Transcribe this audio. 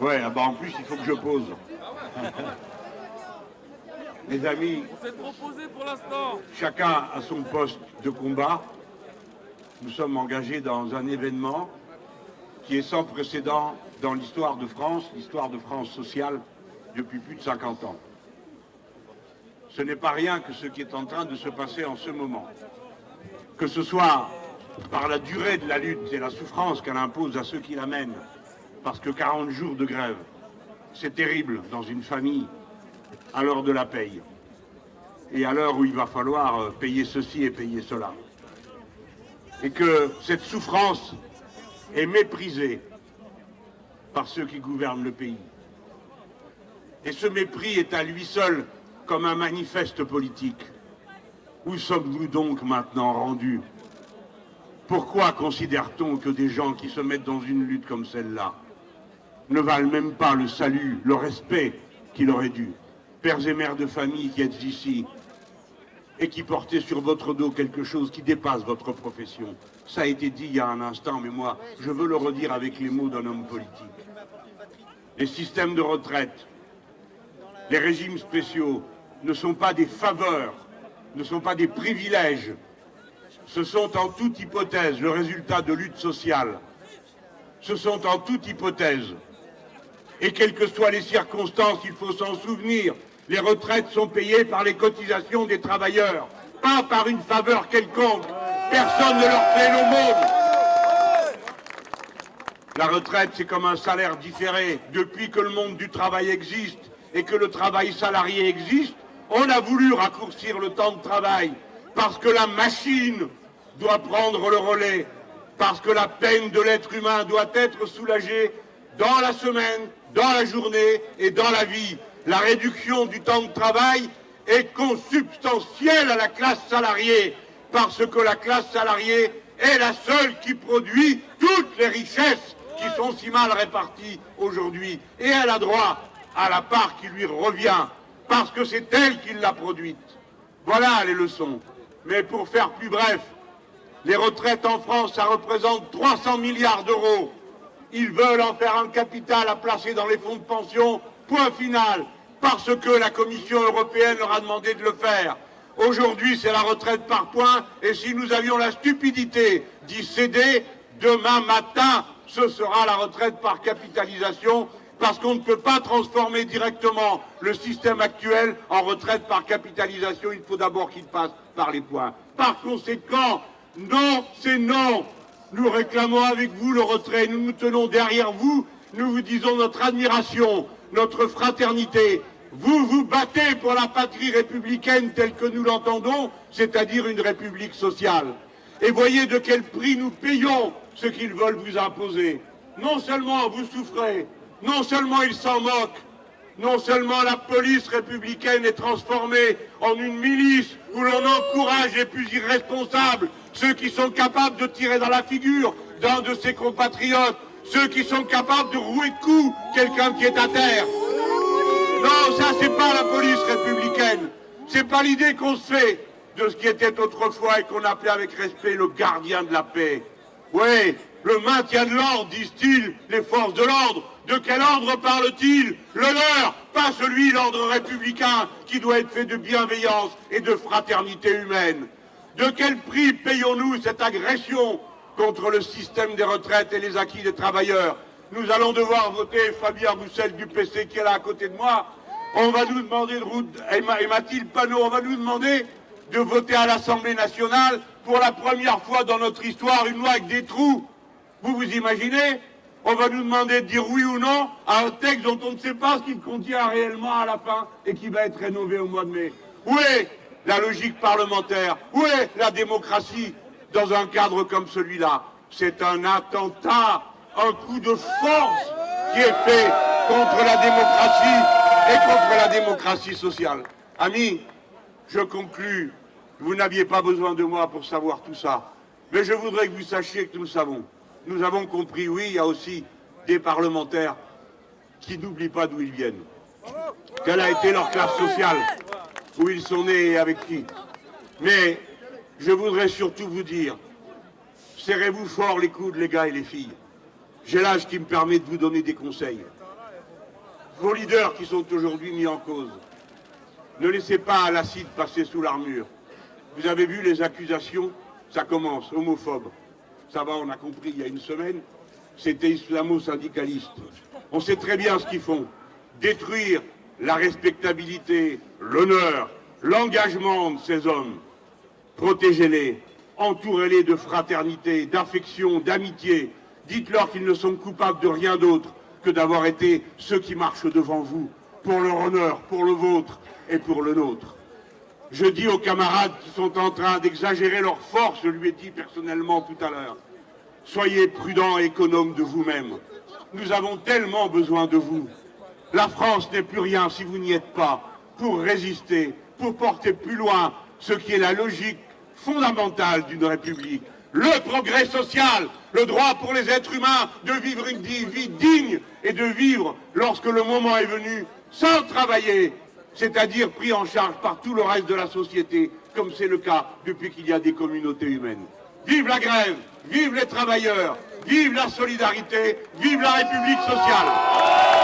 Ouais, ah bah en plus, il faut que je pose. Mes amis, On s'est proposé pour l'instant. chacun a son poste de combat. Nous sommes engagés dans un événement qui est sans précédent dans l'histoire de France sociale, depuis plus de 50 ans. Ce n'est pas rien que ce qui est en train de se passer en ce moment. Que ce soit par la durée de la lutte et la souffrance qu'elle impose à ceux qui la mènent, parce que 40 jours de grève, c'est terrible dans une famille à l'heure de la paye, et à l'heure où il va falloir payer ceci et payer cela. Et que cette souffrance est méprisée par ceux qui gouvernent le pays. Et ce mépris est à lui seul comme un manifeste politique. Où sommes-nous donc maintenant rendus? Pourquoi considère-t-on que des gens qui se mettent dans une lutte comme celle-là ne valent même pas le salut, le respect qu'il aurait dû? Pères et mères de famille qui êtes ici et qui portez sur votre dos quelque chose qui dépasse votre profession. Ça a été dit il y a un instant, mais moi, je veux le redire avec les mots d'un homme politique. Les systèmes de retraite, les régimes spéciaux ne sont pas des faveurs, ne sont pas des privilèges. Ce sont en toute hypothèse le résultat de luttes sociales. Ce sont en toute hypothèse. Et quelles que soient les circonstances, il faut s'en souvenir, les retraites sont payées par les cotisations des travailleurs, pas par une faveur quelconque. Personne ne leur fait l'aumône. La retraite, c'est comme un salaire différé. Depuis que le monde du travail existe et que le travail salarié existe, on a voulu raccourcir le temps de travail parce que la machine doit prendre le relais, parce que la peine de l'être humain doit être soulagée dans la semaine, dans la journée et dans la vie. La réduction du temps de travail est consubstantielle à la classe salariée, parce que la classe salariée est la seule qui produit toutes les richesses qui sont si mal réparties aujourd'hui. Et elle a droit à la part qui lui revient, parce que c'est elle qui l'a produite. Voilà les leçons. Mais pour faire plus bref, les retraites en France, ça représente 300 milliards d'euros. Ils veulent en faire un capital à placer dans les fonds de pension, point final, parce que la Commission européenne leur a demandé de le faire. Aujourd'hui, c'est la retraite par points, et si nous avions la stupidité d'y céder, demain matin, ce sera la retraite par capitalisation, parce qu'on ne peut pas transformer directement le système actuel en retraite par capitalisation. Il faut d'abord qu'il passe par les points. Par conséquent, non, c'est non. Nous réclamons avec vous le retrait. Nous nous tenons derrière vous. Nous vous disons notre admiration, notre fraternité. Vous vous battez pour la patrie républicaine telle que nous l'entendons, c'est-à-dire une république sociale. Et voyez de quel prix nous payons ce qu'ils veulent vous imposer. Non seulement vous souffrez, non seulement ils s'en moquent, non seulement la police républicaine est transformée en une milice où l'on encourage les plus irresponsables, ceux qui sont capables de tirer dans la figure d'un de ses compatriotes, ceux qui sont capables de rouer de coups quelqu'un qui est à terre. Non, ça c'est pas la police républicaine. C'est pas l'idée qu'on se fait de ce qui était autrefois et qu'on appelait avec respect le gardien de la paix. Oui, le maintien de l'ordre, disent-ils, les forces de l'ordre. De quel ordre parle-t-il? Le leur, pas celui, l'ordre républicain, qui doit être fait de bienveillance et de fraternité humaine. De quel prix payons-nous cette agression contre le système des retraites et les acquis des travailleurs? Nous allons devoir voter, Fabien Roussel du PC qui est là à côté de moi, on va nous demander et Mathilde Panot, on va nous demander de voter à l'Assemblée nationale pour la première fois dans notre histoire une loi avec des trous. Vous vous imaginez? On va nous demander de dire oui ou non à un texte dont on ne sait pas ce qu'il contient réellement à la fin et qui va être rénové au mois de mai. Où est la logique parlementaire? Où est la démocratie dans un cadre comme celui-là? C'est un attentat, un coup de force qui est fait contre la démocratie et contre la démocratie sociale. Amis, je conclus. Vous n'aviez pas besoin de moi pour savoir tout ça. Mais je voudrais que vous sachiez que nous savons. Nous avons compris, oui, il y a aussi des parlementaires qui n'oublient pas d'où ils viennent. Quelle a été leur classe sociale, où ils sont nés et avec qui. Mais je voudrais surtout vous dire, serrez-vous fort les coudes, les gars et les filles. J'ai l'âge qui me permet de vous donner des conseils. vos leaders qui sont aujourd'hui mis en cause. Ne laissez pas l'acide passer sous l'armure. Vous avez vu les accusations? Ça commence, homophobes. Ça va, on a compris il y a une semaine, c'était islamo-syndicaliste. On sait très bien ce qu'ils font. Détruire la respectabilité, l'honneur, l'engagement de ces hommes. Protégez-les, entourez-les de fraternité, d'affection, d'amitié. Dites-leur qu'ils ne sont coupables de rien d'autre que d'avoir été ceux qui marchent devant vous, pour leur honneur, pour le vôtre et pour le nôtre. Je dis aux camarades qui sont en train d'exagérer leur force, je lui ai dit personnellement tout à l'heure, soyez prudents et économes de vous-même. Nous avons tellement besoin de vous. La France n'est plus rien si vous n'y êtes pas, pour résister, pour porter plus loin ce qui est la logique fondamentale d'une république. Le progrès social, le droit pour les êtres humains de vivre une vie digne et de vivre, lorsque le moment est venu, sans travailler, c'est-à-dire pris en charge par tout le reste de la société, comme c'est le cas depuis qu'il y a des communautés humaines. Vive la grève, vive les travailleurs, vive la solidarité, vive la République sociale.